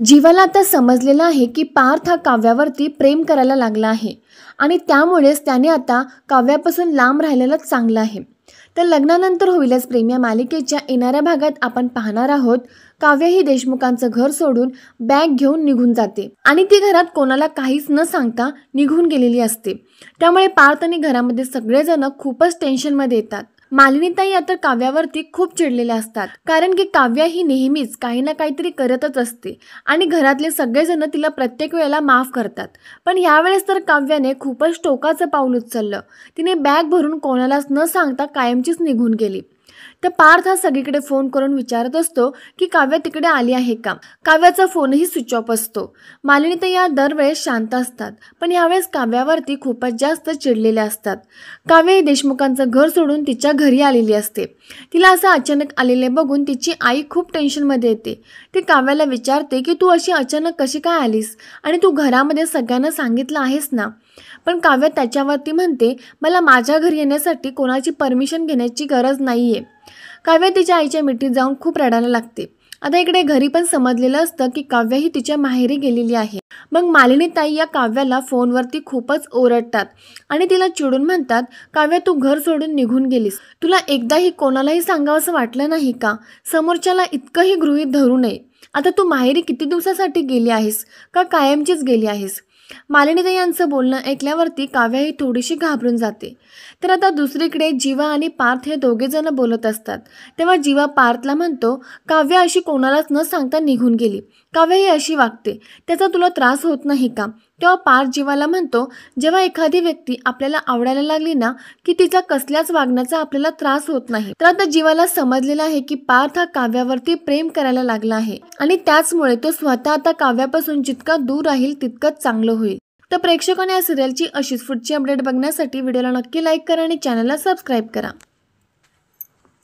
जीवाला आता समजलेलं आहे की पार्थ हा काव्यावरती प्रेम करायला लागला आहे आणि त्यामुळेच त्याने आता काव्यापासून लांब राहिलेलंच चांगलं आहे. तर लग्नानंतर होईलच प्रेम या मालिकेच्या येणाऱ्या भागात आपण पाहणार आहोत काव्या ही देशमुखांचं घर सोडून बॅग घेऊन निघून जाते आणि ती घरात कोणाला काहीच न सांगता निघून गेलेली असते. त्यामुळे पार्थ आणि घरामध्ये सगळेजण खूपच टेन्शनमध्ये येतात. मालिनीताई आता काव्यावरती खूप चिडलेल्या असतात, कारण की काव्या ही नेहमीच काही ना काहीतरी करतच असते आणि घरातले सगळेजण तिला प्रत्येक वेळेला माफ करतात. पण यावेळेस तर काव्याने खूपच टोकाचं पाऊल उचललं. तिने बॅग भरून कोणालाच न सांगता कायमचीच निघून गेली. तर पार्थ हा सगळीकडे फोन करून विचारत असतो की काव्या तिकडे आली आहे का. काव्याचा फोनही स्विच ऑफ असतो. मालिनीताई या दरवेळेस शांत असतात, पण यावेळेस काव्यावरती खूपच जास्त चिडलेल्या असतात. काव्या ही देशमुखांचं घर सोडून तिच्या घरी आलेली असते. तिला असं अचानक आलेले बघून तिची आई खूप टेन्शनमध्ये येते. ती काव्याला विचारते की तू अशी अचानक कशी काय आलीस आणि तू घरामध्ये सगळ्यांना सांगितलं आहेस ना. पण काव्या त्याच्यावरती म्हणते, मला माझ्या घरी येण्यासाठी कोणाची परमिशन घेण्याची गरज नाहीये. काव्या तिच्या आईच्या मिठीत जाऊन खूप रडायला लागते. आता इकडे घरी पण समजलेलं असतं की काव्या ही तिच्या माहेरी गेलेली आहे. मग मालिनीताई या काव्याला फोनवरती खूपच ओरडतात आणि तिला चिडून म्हणतात, काव्या तू घर सोडून निघून गेलीस, तुला एकदाही कोणालाही सांगावंसं वाटलं नाही का? समोरच्याला इतकंही गृहीत धरू नये. आता तू माहेरी किती दिवसासाठी गेली आहेस का कायमचीच गेली आहेस? मालिनीताई यांचं बोलणं ऐकल्यावरती काव्या ही थोडीशी घाबरून जाते. तर आता दुसरीकडे जीवा आणि पार्थ हे दोघे जण बोलत असतात. तेव्हा जीवा पार्थला म्हणतो, काव्या अशी कोणालाच न सांगता निघून गेली. काव्या ही अशी वागते, त्याचा तुला त्रास होत नाही का? तेव्हा पार्थ जीवाला म्हणतो, जेव्हा एखादी व्यक्ती आपल्याला आवडायला लागली ना की तिचा कसल्याच वागण्याचा आपल्याला त्रास होत नाही. तर आता जीवाला समजलेलं आहे की पार्थ हा काव्यावरती प्रेम करायला लागला आहे आणि त्याचमुळे तो स्वतः आता काव्यापासून जितका दूर राहील तितकंच चांगलं होईल. तर प्रेक्षकांनी या सिरियलची अशीच पुढची अपडेट बघण्यासाठी व्हिडिओला नक्की लाईक करा आणि चॅनलला सबस्क्राईब करा.